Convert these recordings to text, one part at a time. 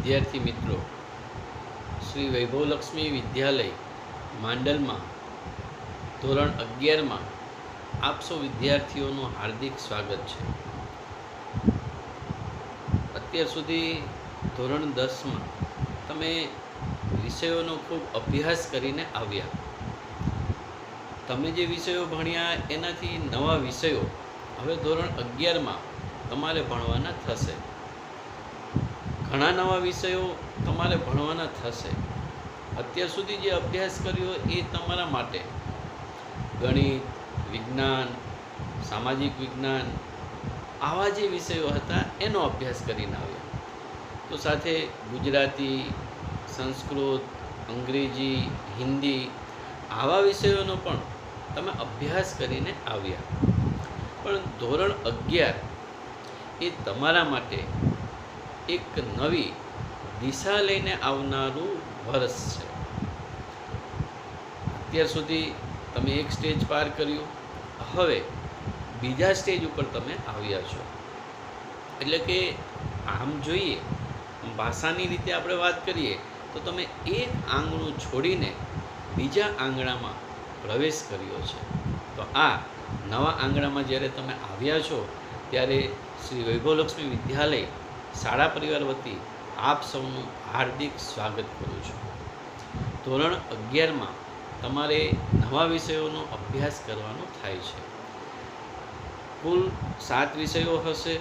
વિદ્યાર્થી મિત્રો, શ્રી વૈભવલક્ષ્મી વિદ્યાલય માંડલમાં ધોરણ 11માં આપ સૌ વિદ્યાર્થીઓનું હાર્દિક સ્વાગત છે. અત્યાર સુધી ધોરણ 10માં તમે વિષયોનો ખૂબ અભ્યાસ કરીને આવ્યા. તમે જે વિષયો ભણ્યા એનાથી નવા વિષયો હવે ધોરણ 11માં તમારે ભણવાના થશે. ઘણા નવા વિષયો તમારે ભણવાના થશે. અત્યાર સુધી જે અભ્યાસ કર્યો એ તમારા માટે ગણિત, વિજ્ઞાન, સામાજિક વિજ્ઞાન આવા જે વિષયો હતા એનો અભ્યાસ કરીને આવ્યા. તો સાથે ગુજરાતી, સંસ્કૃત, અંગ્રેજી, હિન્દી આવા વિષયોનો પણ તમે અભ્યાસ કરીને આવ્યા. પણ ધોરણ 11 એ તમારા માટે એક નવી દિશા લઈને આવનારું વર્ષ છે. અત્યાર સુધી તમે એક સ્ટેજ પાર કર્યું, હવે બીજા સ્ટેજ ઉપર તમે આવ્યા છો. એટલે કે આમ જોઈએ, ભાષાની રીતે આપણે વાત કરીએ તો તમે એક આંગણું છોડીને બીજા આંગણામાં પ્રવેશ કર્યો છે. તો આ નવા આંગણામાં જ્યારે તમે આવ્યા છો ત્યારે શ્રી વૈભવલક્ષ્મી વિદ્યાલય શાળા પરિવાર વતી આપ સૌનું હાર્દિક સ્વાગત કરું છું. ધોરણ 11માં તમારે નવા વિષયોનો અભ્યાસ કરવાનો થાય છે. કુલ 7 વિષયો હશે.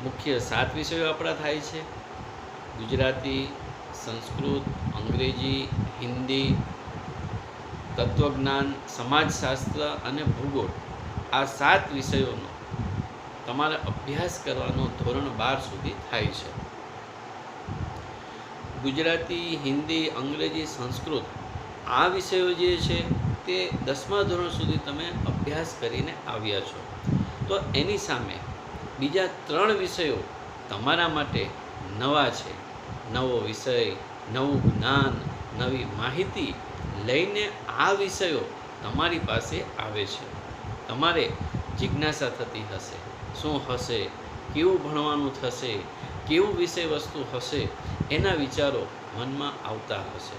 મુખ્ય 7 વિષયો આપણા થાય છે: ગુજરાતી, સંસ્કૃત, અંગ્રેજી, હિન્દી, તત્વજ્ઞાન, સમાજશાસ્ત્ર અને ભૂગોળ. આ 7 વિષયોનો તમારે અભ્યાસ કરવાનો ધોરણ 12 સુધી થાય છે. ગુજરાતી, હિન્દી, અંગ્રેજી, સંસ્કૃત આ વિષયો જે છે તે 10મા ધોરણ સુધી તમે અભ્યાસ કરીને આવ્યા છો. તો એની સામે બીજા 3 વિષયો તમારા માટે નવા છે. નવો વિષય, નવું જ્ઞાન, નવી માહિતી લઈને આ વિષયો તમારી પાસે આવે છે. તમારે જિજ્ઞાસા થતી હશે, શું હશે, કેવું ભણવાનું થશે, કેવું વિષય વસ્તુ હશે, એના વિચારો મનમાં આવતા હશે.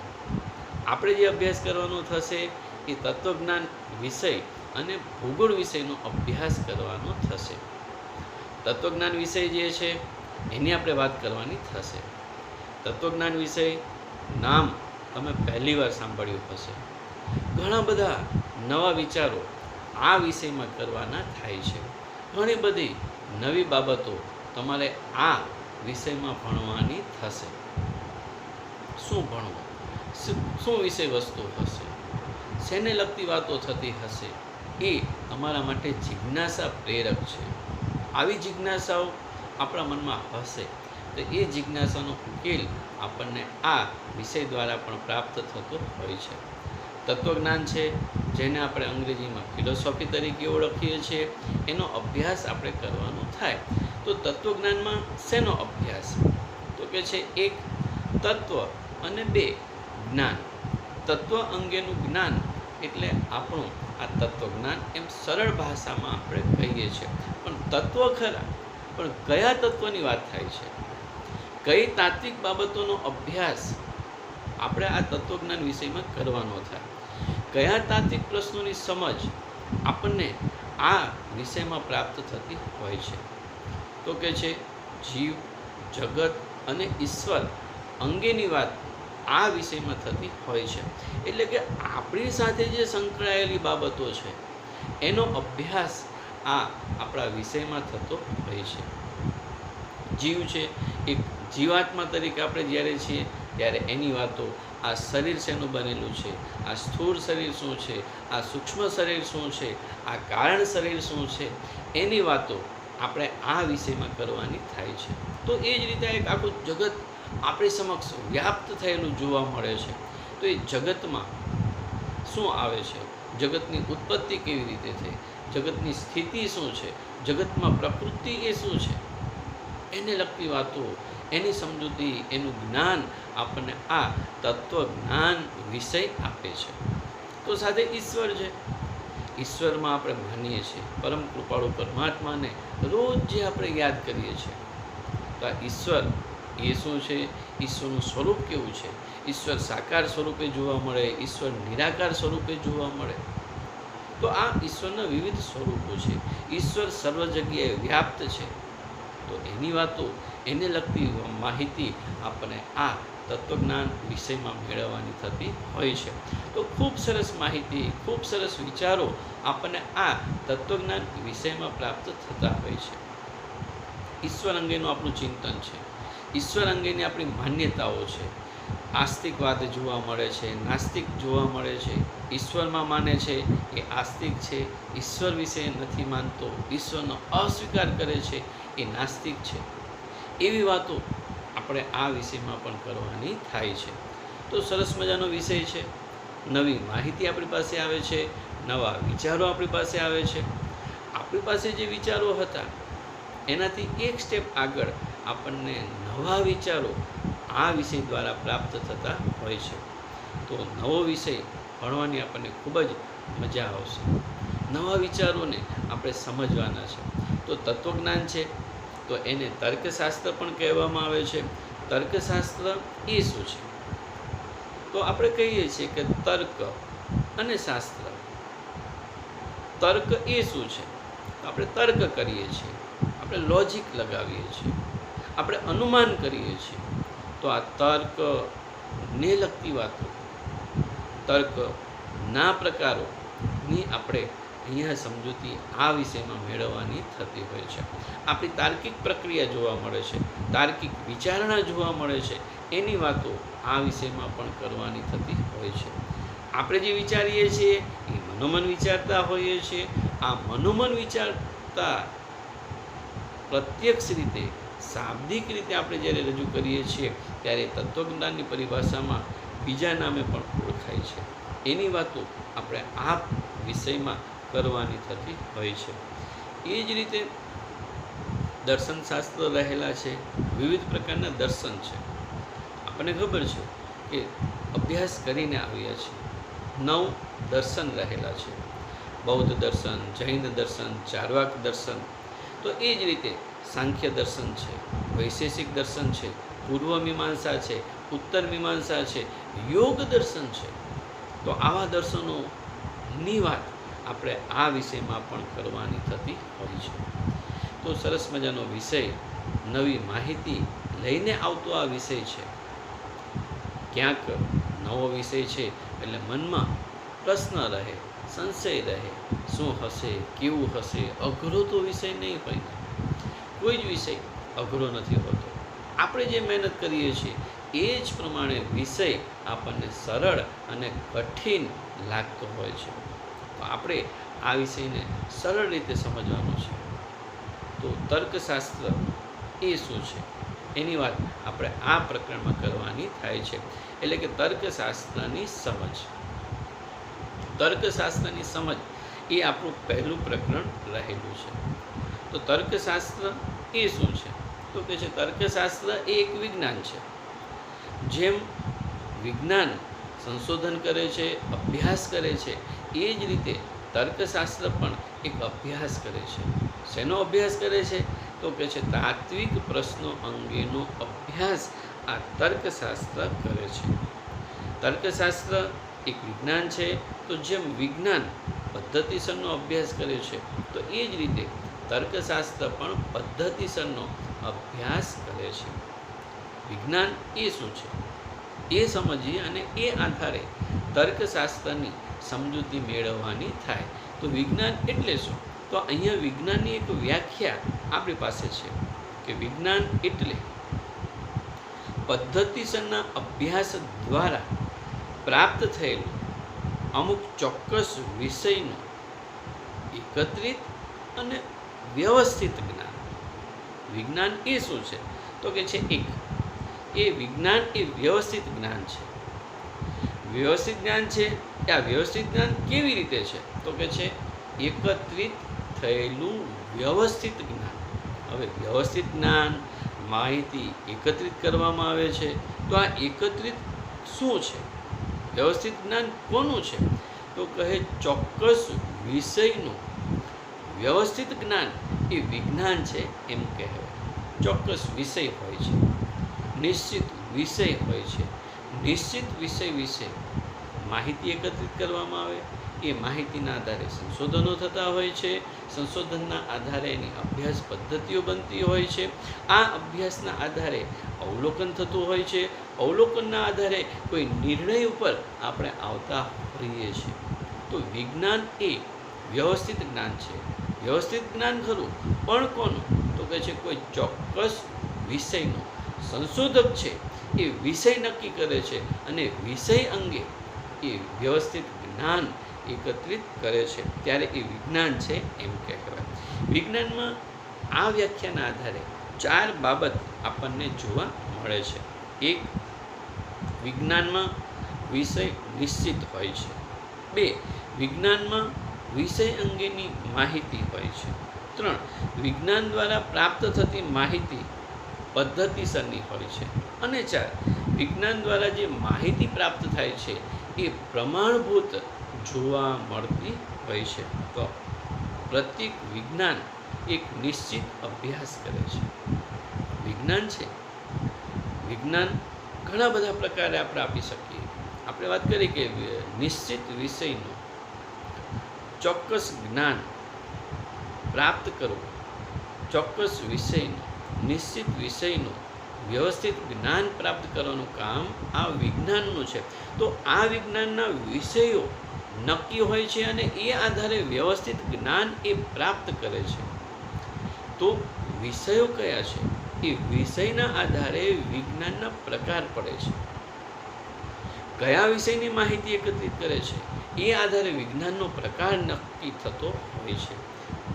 આપણે જે અભ્યાસ કરવાનો થશે એ તત્વજ્ઞાન વિષય અને ભૂગોળ વિષયનો અભ્યાસ કરવાનો થશે. તત્વજ્ઞાન વિષય જે છે એની આપણે વાત કરવાની થશે. તત્વજ્ઞાન વિષય નામ તમે પહેલી વાર સાંભળ્યું હશે. ઘણા બધા નવા વિચારો આ વિષયમાં કરવાના થાય છે. ઘણી બધી નવી બાબતો તમારે આ વિષયમાં ભણવાની થશે. શું ભણવું, શું વિષય વસ્તુ હશે, શેને લગતી વાતો થતી હશે, એ તમારા માટે જિજ્ઞાસા પ્રેરક છે. આવી જિજ્ઞાસાઓ આપણા મનમાં હશે તો એ જિજ્ઞાસાનો ઉકેલ આપણને આ વિષય દ્વારા પણ પ્રાપ્ત થતો હોય છે. તત્વજ્ઞાન છે, જેને આપણે અંગ્રેજીમાં ફિલોસોફી તરીકે ઓળખીએ છીએ, એનો અભ્યાસ આપણે કરવાનો થાય. તો તત્વજ્ઞાનમાં શેનો અભ્યાસ? તો કે છે 1 તત્વ અને 2 જ્ઞાન. તત્વ અંગેનું જ્ઞાન એટલે આપણું આ તત્વજ્ઞાન, એમ સરળ ભાષામાં આપણે કહીએ છીએ. પણ તત્વ ખરા, પણ કયા તત્વની વાત થાય છે? કઈ તાત્વિક બાબતોનો અભ્યાસ આપણે આ તત્વજ્ઞાન વિષયમાં કરવાનો થાય? કયા તાત્વિક પ્રશ્નોની સમજ આપણને આ વિષયમાં પ્રાપ્ત થતી હોય છે? તો કે છે જીવ, જગત અને ઈશ્વર અંગેની વાત આ વિષયમાં થતી હોય છે. એટલે કે આપણી સાથે જે સંકળાયેલી બાબતો છે એનો અભ્યાસ આ આપણા વિષયમાં થતો હોય છે. જીવ છે, એક જીવાત્મા તરીકે આપણે જ્યારે છીએ ત્યારે એની વાતો, આ શરીર શેનું બનેલું છે, આ સ્થૂળ શરીર શું છે, આ સૂક્ષ્મ શરીર શું છે, આ કારણ શરીર શું છે, એની વાતો આપણે આ વિષયમાં કરવાની થાય છે. તો એ જ રીતે એક આખું જગત આપણી સમક્ષ વ્યાપ્ત થયેલું જોવા મળે છે. તો એ જગતમાં શું આવે છે, જગતની ઉત્પત્તિ કેવી રીતે થઈ, જગતની સ્થિતિ શું છે, જગતમાં પ્રકૃતિ એ શું છે, એને લગતી વાતો, એની સમજૂતી, એનું જ્ઞાન આપણને આ તત્વજ્ઞાન વિષય આપે છે. તો સાથે ઈશ્વર છે. ઈશ્વરમાં આપણે માનીએ છીએ, પરમ કૃપાળુ પરમાત્માને રોજ જે આપણે યાદ કરીએ છીએ. તો આ ઈશ્વર એ શું છે, ઈશ્વરનું સ્વરૂપ કેવું છે, ઈશ્વર સાકાર સ્વરૂપે જોવા મળે, ઈશ્વર નિરાકાર સ્વરૂપે જોવા મળે. તો આ ઈશ્વરના વિવિધ સ્વરૂપો છે. ઈશ્વર સર્વ જગ્યાએ વ્યાપ્ત છે. તો એની વાતો, એને લગતી માહિતી આપણને આ તત્વજ્ઞાન વિષયમાં મેળવવાની થતી હોય છે. તો ખૂબ સરસ માહિતી, ખૂબ સરસ વિચારો આપણને આ તત્વજ્ઞાન વિષયમાં પ્રાપ્ત થતા હોય છે. ઈશ્વર અંગેનું આપણું ચિંતન છે, ઈશ્વર અંગેની આપણી માન્યતાઓ છે. આસ્તિકવાદ જોવા મળે છે, નાસ્તિક જોવા મળે છે. ઈશ્વરમાં માને છે એ આસ્તિક છે, ઈશ્વર વિશે નથી માનતો, ઈશ્વરનો અસ્વીકાર કરે છે એ નાસ્તિક છે. એવી વાતો આપણે આ વિષયમાં પણ કરવાની થાય છે. તો સરસ મજાનો વિષય છે. નવી માહિતી આપણી પાસે આવે છે, નવા વિચારો આપણી પાસે આવે છે. આપણી પાસે જે વિચારો હતા એનાથી એક સ્ટેપ આગળ આપણને નવા વિચારો આ વિષય દ્વારા પ્રાપ્ત થતા હોય છે. તો નવો વિષય ભણવાની આપણને ખૂબ જ મજા આવશે. નવા વિચારોને આપણે સમજવાના છે. તો તત્વજ્ઞાન છે, તો એને તર્કશાસ્ત્ર પણ કહેવામાં આવે છે. તર્કશાસ્ત્ર એ શું છે? તો આપણે કહીએ છીએ કે તર્ક અને શાસ્ત્ર. તર્ક એ શું છે? તો આપણે તર્ક કરીએ છીએ, આપણે લોજિક લગાવીએ છીએ, આપણે અનુમાન કરીએ છીએ. તો આ તર્કને લગતી વાતો, તર્કના પ્રકારોની આપણે અહીંયા સમજૂતી આ વિષયમાં મેળવવાની થતી હોય છે. આપણી તાર્કિક પ્રક્રિયા જોવા મળે છે, તાર્કિક વિચારણા જોવા મળે છે. એની વાતો આ વિષયમાં પણ કરવાની થતી હોય છે. આપણે જે વિચારીએ છીએ એ મનોમન વિચારતા હોઈએ છીએ. આ મનોમન વિચારતા પ્રત્યક્ષ રીતે, શાબ્દિક રીતે આપણે જ્યારે રજૂ કરીએ છીએ ત્યારે તત્વજ્ઞાનની પરિભાષામાં બીજા નામે પણ ઓળખાય છે. એની વાતો આપણે આ વિષયમાં કરવાની થતી હોય છે. એ જ રીતે દર્શનશાસ્ત્ર રહેલા છે, વિવિધ પ્રકારના દર્શન છે. આપણને ખબર છે કે અભ્યાસ કરીને આવ્યા છીએ. 9 દર્શન રહેલા છે. બૌદ્ધ દર્શન, જૈન દર્શન, ચાર્વાક દર્શન. તો એ જ રીતે સાંખ્ય દર્શન છે, વૈશેષિક દર્શન છે, પૂર્વ મીમાંસા છે, ઉત્તર મીમાંસા છે, યોગ દર્શન છે. તો આવા દર્શનોની વાત આપણે આ વિષયમાં પણ કરવાની થતી હોય છે. તો સરસ મજાનો વિષય, નવી માહિતી લઈને આવતો આ વિષય છે. ક્યાંક નવો વિષય છે એટલે મનમાં પ્રશ્ન રહે, સંશય રહે, શું હશે, કેવું હશે. અઘરો તો વિષય નહીં હોય ને. કોઈ જ વિષય અઘરો નથી હોતો. આપણે જે મહેનત કરીએ છીએ એ જ પ્રમાણે વિષય આપણને સરળ અને કઠિન લાગતો હોય છે. તો આપણે આ વિષયને સરળ રીતે સમજવાનો છે. તો તર્કશાસ્ત્ર એ શું છે એની વાત આપણે આ પ્રકરણમાં કરવાની થાય છે. એટલે કે તર્કશાસ્ત્રની સમજ. તર્કશાસ્ત્રની સમજ એ આપણું પહેલું પ્રકરણ રહેલું છે. તો તર્કશાસ્ત્ર એ શું છે? તો કે છે તર્કશાસ્ત્ર એ એક વિજ્ઞાન છે. જેમ વિજ્ઞાન સંશોધન કરે છે, અભ્યાસ કરે છે, એ જ રીતે તર્કશાસ્ત્ર પણ એક અભ્યાસ કરે છે. શેનો અભ્યાસ કરે છે? તો કે છે તાત્વિક પ્રશ્નો અંગેનો અભ્યાસ આ તર્કશાસ્ત્ર કરે છે. તર્કશાસ્ત્ર એક વિજ્ઞાન છે. તો જેમ વિજ્ઞાન પદ્ધતિસરનો અભ્યાસ કરે છે, તો એ જ રીતે તર્કશાસ્ત્ર પણ પદ્ધતિસરનો અભ્યાસ કરે છે. વિજ્ઞાન એ શું છે એ સમજીએ અને એ આધારે તર્કશાસ્ત્રની સમજૂતી મેળવવાની થાય. તો વિજ્ઞાન એટલે શું? તો અહીંયા વિજ્ઞાનની એક વ્યાખ્યા આપણી પાસે છે કે વિજ્ઞાન એટલે પદ્ધતિસરના અભ્યાસ દ્વારા પ્રાપ્ત થયેલું અમુક ચોક્કસ વિષયનું એકત્રિત અને વ્યવસ્થિત જ્ઞાન. વિજ્ઞાન એ શું છે? તો કે છે એક, એ વિજ્ઞાન એ વ્યવસ્થિત જ્ઞાન છે. વ્યવસ્થિત જ્ઞાન છે. આ વ્યવસ્થિત જ્ઞાન કેવી રીતે છે? તો કે છે એકત્રિત થયેલું વ્યવસ્થિત જ્ઞાન. હવે વ્યવસ્થિત જ્ઞાન, માહિતી એકત્રિત કરવામાં આવે છે. તો આ એકત્રિત શું છે? વ્યવસ્થિત જ્ઞાન કોનું છે? તો કહે ચોક્કસ વિષયનું વ્યવસ્થિત જ્ઞાન એ વિજ્ઞાન છે એમ કહેવાય. ચોક્કસ વિષય હોય છે. નિશ્ચિત વિષય હોય છે. નિશ્ચિત વિષય વિશે માહિતી એકત્રિત કરવામાં આવે, એ માહિતીના આધારે સંશોધનો થતા હોય છે. સંશોધનના આધારે એની અભ્યાસ પદ્ધતિઓ બનતી હોય છે. આ અભ્યાસના આધારે અવલોકન થતું હોય છે. અવલોકનના આધારે કોઈ નિર્ણય ઉપર આપણે આવતા હોઈએ છીએ. તો વિજ્ઞાન એ વ્યવસ્થિત જ્ઞાન છે. વ્યવસ્થિત જ્ઞાન ખરું, પણ કોનું? તો કહે છે કોઈ ચોક્કસ વિષયનો સંશોધક છે, એ વિષય નક્કી કરે છે અને વિષય અંગે એ વ્યવસ્થિત જ્ઞાન એકત્રિત કરે છે, ત્યારે એ વિજ્ઞાન છે એમ કહેવાય. વિજ્ઞાનમાં આ વ્યાખ્યાના આધારે 4 બાબત આપણને જોવા મળે છે. 1, વિજ્ઞાનમાં વિષય નિશ્ચિત હોય છે. 2, વિજ્ઞાનમાં વિષય અંગેની માહિતી હોય છે. 3, વિજ્ઞાન દ્વારા પ્રાપ્ત થતી માહિતી પદ્ધતિસરની હોય છે. અને 4, વિજ્ઞાન દ્વારા જે માહિતી પ્રાપ્ત થાય છે એ પ્રમાણભૂત જોવા મળતી હોય છે. તો પ્રત્યેક વિજ્ઞાન એક નિશ્ચિત અભ્યાસ કરે છે. વિજ્ઞાન છે, વિજ્ઞાન ઘણા બધા પ્રકારે આપણે આપી શકીએ. આપણે વાત કરીએ કે નિશ્ચિત વિષયનું ચોક્કસ જ્ઞાન પ્રાપ્ત કરવું, ચોક્કસ વિષયનું નિશ્ચિત વિષયનું વ્યવસ્થિત જ્ઞાન પ્રાપ્ત કરવાનું કામ આ વિજ્ઞાનનું છે. તો આ વિજ્ઞાનના વિષયો નક્કી હોય છે અને એ આધારે વ્યવસ્થિત જ્ઞાન એ પ્રાપ્ત કરે છે. તો વિષયો કયા છે? એ વિષયના આધારે વિજ્ઞાનના પ્રકાર પડે છે. કયા વિષયની માહિતી એકત્રિત કરે છે એ આધારે વિજ્ઞાનનો પ્રકાર નક્કી થતો હોય છે.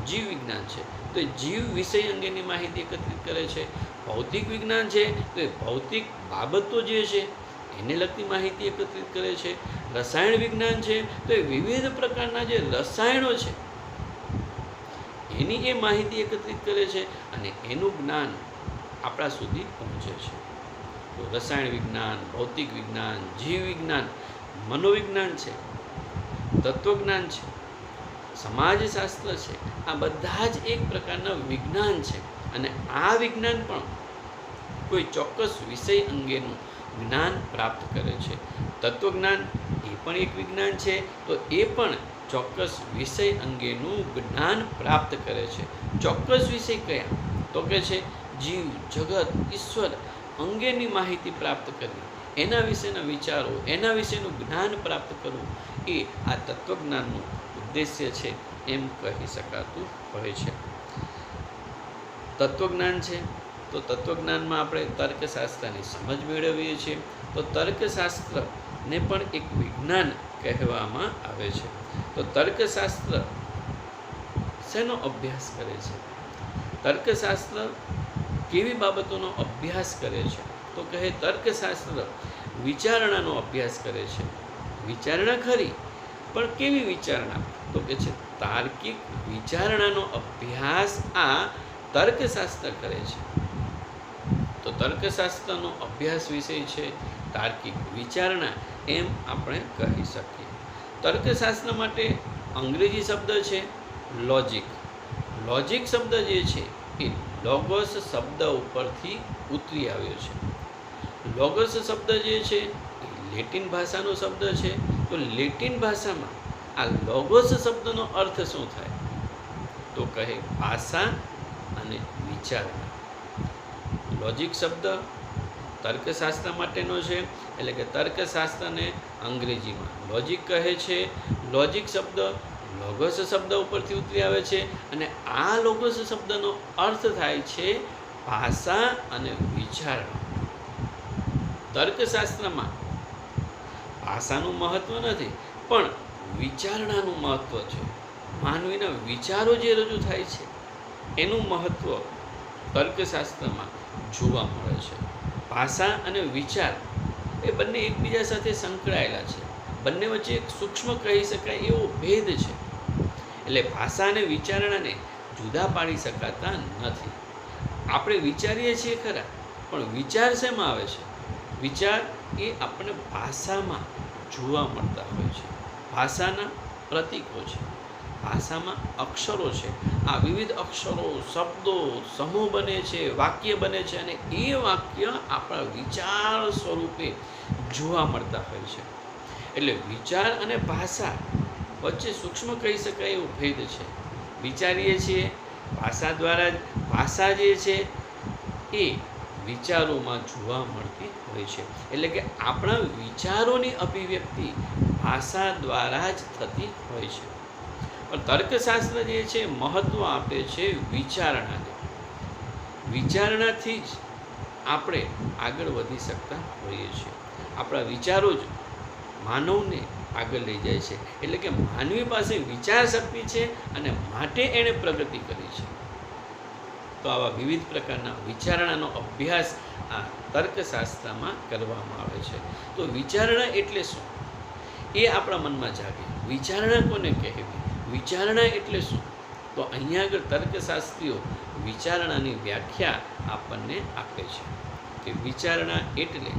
જીવ વિજ્ઞાન છે તો જીવ વિષય અંગેની માહિતી એકત્રિત કરે છે. ભૌતિક વિજ્ઞાન છે તો એ ભૌતિક બાબતો જે છે એને લગતી માહિતી એકત્રિત કરે છે. રસાયણ વિજ્ઞાન છે તો એ વિવિધ પ્રકારના જે રસાયણો છે એની એ માહિતી એકત્રિત કરે છે અને એનું જ્ઞાન આપણા સુધી પહોંચે છે. તો રસાયણ વિજ્ઞાન, ભૌતિક વિજ્ઞાન, જીવ વિજ્ઞાન, મનોવિજ્ઞાન છે, તત્વજ્ઞાન છે, સમાજશાસ્ત્ર છે, આ બધા જ એક પ્રકારના વિજ્ઞાન છે. અને આ વિજ્ઞાન પણ કોઈ ચોક્કસ વિષય અંગેનું જ્ઞાન પ્રાપ્ત કરે છે. તત્વજ્ઞાન એ પણ એક વિજ્ઞાન છે, તો એ પણ ચોક્કસ વિષય અંગેનું જ્ઞાન પ્રાપ્ત કરે છે. ચોક્કસ વિષય કયા? તો કે છે જીવ, જગત, ઈશ્વર અંગેની માહિતી પ્રાપ્ત કરવી, એના વિશેના વિચારો, એના વિશેનું જ્ઞાન પ્રાપ્ત કરવું, એ આ તત્વજ્ઞાનનું ઉદ્દેશ્ય છે એમ કહી શકાતું હોય છે. તત્વજ્ઞાન છે તો તત્વજ્ઞાનમાં આપણે તર્કશાસ્ત્રની સમજ મેળવીએ છીએ. તો તર્કશાસ્ત્રને પણ એક વિજ્ઞાન કહેવામાં આવે છે. તો તર્કશાસ્ત્ર શેનો અભ્યાસ કરે છે? તર્કશાસ્ત્ર કેવી બાબતોનો અભ્યાસ કરે છે? તો કહે તર્કશાસ્ત્ર વિચારણાનો અભ્યાસ કરે છે. વિચારણા ખરી, પણ કેવી વિચારણા? તો કે છે તાર્કિક વિચારણાનો અભ્યાસ આ તર્કશાસ્ત્ર કરે છે. તો તર્કશાસ્ત્રનો અભ્યાસ વિષય છે તાર્કિક વિચારણા એમ આપણે કહી શકીએ. તર્કશાસ્ત્ર માટે અંગ્રેજી શબ્દ છે લોજિક. લોજિક શબ્દ જે છે એ લોગોસ શબ્દ ઉપરથી ઉતરી આવ્યો છે. લોગોસ શબ્દ જે છે એ લેટિન ભાષાનો શબ્દ છે. તો લેટિન ભાષામાં આ લોગોસ શબ્દનો અર્થ શું થાય? તો કહે ભાષા અને વિચારણા. લોજિક શબ્દ તર્કશાસ્ત્ર માટેનો છે, એટલે કે તર્કશાસ્ત્રને અંગ્રેજીમાં લોજિક કહે છે. લોજિક શબ્દ લોગોસ શબ્દ ઉપરથી ઉતરી આવે છે અને આ લોગોસ શબ્દનો અર્થ થાય છે ભાષા અને વિચારણા. તર્કશાસ્ત્રમાં ભાષાનું મહત્ત્વ નથી, પણ વિચારણાનું મહત્ત્વ છે. માનવીના વિચારો જે રજૂ થાય છે એનું મહત્ત્વ તર્કશાસ્ત્રમાં જોવા મળે છે. ભાષા અને વિચાર એ બંને એકબીજા સાથે સંકળાયેલા છે. બંને વચ્ચે એક સૂક્ષ્મ કહી શકાય એવો ભેદ છે. એટલે ભાષા અને વિચારણાને જુદા પાડી શકાતા નથી. આપણે વિચારીએ છીએ ખરા, પણ વિચાર શેમાં આવે છે? વિચાર એ આપણને ભાષામાં જોવા મળતા હોય છે. ભાષાના પ્રતીકો છે. ભાષામાં અક્ષરો છે, આ વિવિધ અક્ષરો, શબ્દો, સમૂહ બને છે, વાક્ય બને છે, અને એ વાક્ય આપણા વિચાર સ્વરૂપે જોવા મળતા હોય છે. એટલે વિચાર અને ભાષા વચ્ચે સૂક્ષ્મ કહી શકાય એવું ભેદ છે. વિચારીએ છીએ ભાષા દ્વારા જ, ભાષા જે છે એ વિચારોમાં જોવા મળતી હોય છે. એટલે કે આપણા વિચારોની અભિવ્યક્તિ ભાષા દ્વારા જ થતી હોય છે. પણ તર્કશાસ્ત્ર જે છે મહત્ત્વ આપે છે વિચારણાને. વિચારણાથી જ આપણે આગળ વધી શકતા હોઈએ છીએ. આપણા વિચારો જ માનવને આગળ લઈ જાય છે. એટલે કે માનવી પાસે વિચાર શક્તિ છે અને માટે એણે પ્રગતિ કરી છે. તો આવા વિવિધ પ્રકારના વિચારણાનો અભ્યાસ આ તર્કશાસ્ત્રમાં કરવામાં આવે છે. તો વિચારણા એટલે શું એ આપણા મનમાં જાગે. વિચારણા કોને કહેવી, વિચારણા એટલે શું? તો અહીંયા આગળ તર્કશાસ્ત્રીઓ વિચારણાની વ્યાખ્યા આપણને આપે છે કે વિચારણા એટલે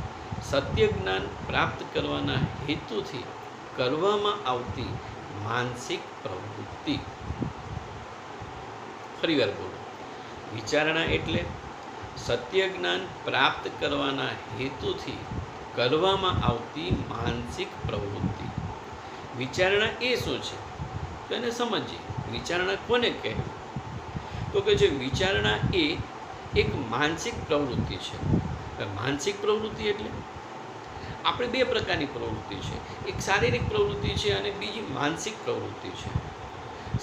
સત્ય જ્ઞાન પ્રાપ્ત કરવાના હેતુથી કરવામાં આવતી માનસિક પ્રવૃત્તિ. ફરીવાર બોલો. વિચારણા એટલે સત્ય જ્ઞાન પ્રાપ્ત કરવાના હેતુથી કરવામાં આવતી માનસિક પ્રવૃત્તિ. વિચારણા એ શું છે તો એને સમજીએ. વિચારણા કોને કહેવી? તો કે જે વિચારણા એ એક માનસિક પ્રવૃત્તિ છે. માનસિક પ્રવૃત્તિ એટલે આપણે બે પ્રકારની પ્રવૃત્તિ છે. એક શારીરિક પ્રવૃત્તિ છે અને બીજી માનસિક પ્રવૃત્તિ છે.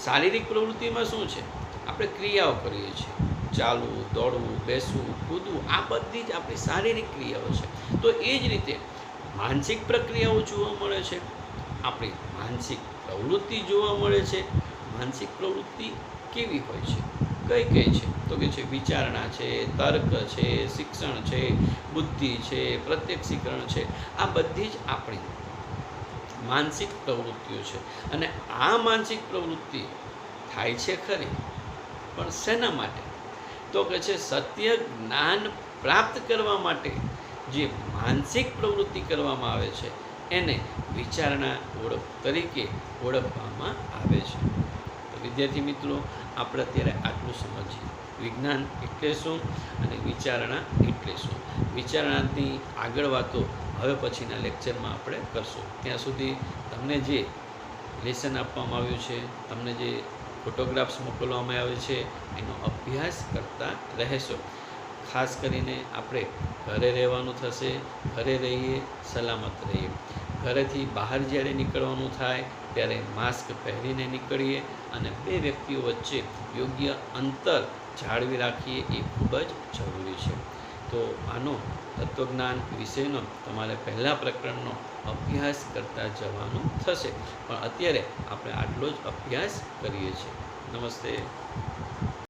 શારીરિક પ્રવૃત્તિમાં શું છે? આપણે ક્રિયાઓ કરીએ છીએ, ચાલવું, દોડવું, બેસવું, કૂદવું, આ બધી જ આપણી શારીરિક ક્રિયાઓ છે. તો એ જ રીતે માનસિક પ્રક્રિયાઓ જોવા મળે છે, આપણી માનસિક પ્રવૃત્તિ જોવા મળે છે. માનસિક પ્રવૃત્તિ કેવી હોય છે, કઈ કઈ છે? તો કે છે વિચારણા છે, તર્ક છે, શિક્ષણ છે, બુદ્ધિ છે, પ્રત્યક્ષીકરણ છે. આ બધી જ આપણી માનસિક પ્રવૃત્તિઓ છે. અને આ માનસિક પ્રવૃત્તિ થાય છે ખરી, પણ શેના માટે? તો કે છે સત્ય જ્ઞાન પ્રાપ્ત કરવા માટે જે માનસિક પ્રવૃત્તિ કરવામાં આવે છે એને વિચારણા તરીકે ઓળખવામાં આવે છે. તો વિદ્યાર્થી મિત્રો, આપણે અત્યારે આટલું સમજીએ. વિજ્ઞાન એટલે શું અને વિચારણા એટલે શું. વિચારણાની આગળ વાતો હવે પછીના લેક્ચરમાં આપણે કરશું. ત્યાં સુધી તમને જે લેસન આપવામાં આવ્યું છે, તમને જે ફોટોગ્રાફ્સ મોકલવામાં આવે છે, એનો અભ્યાસ કરતા રહેશો. ખાસ કરીને આપણે ઘરે રહેવાનું થશે. ઘરે રહીએ, સલામત રહીએ. ઘરેથી બહાર જ્યારે નીકળવાનું થાય ત્યારે માસ્ક પહેરીને નીકળીએ અને બે વ્યક્તિઓ વચ્ચે યોગ્ય અંતર જાળવી રાખીએ, એ ખૂબ જ જરૂરી છે. તો આનો તત્વજ્ઞાન વિષયનો તમારે પહેલા પ્રકરણનો અભ્યાસ કરતા જવાનું થશે. પણ અત્યારે આપણે આટલો જ અભ્યાસ કરીએ છીએ. નમસ્તે.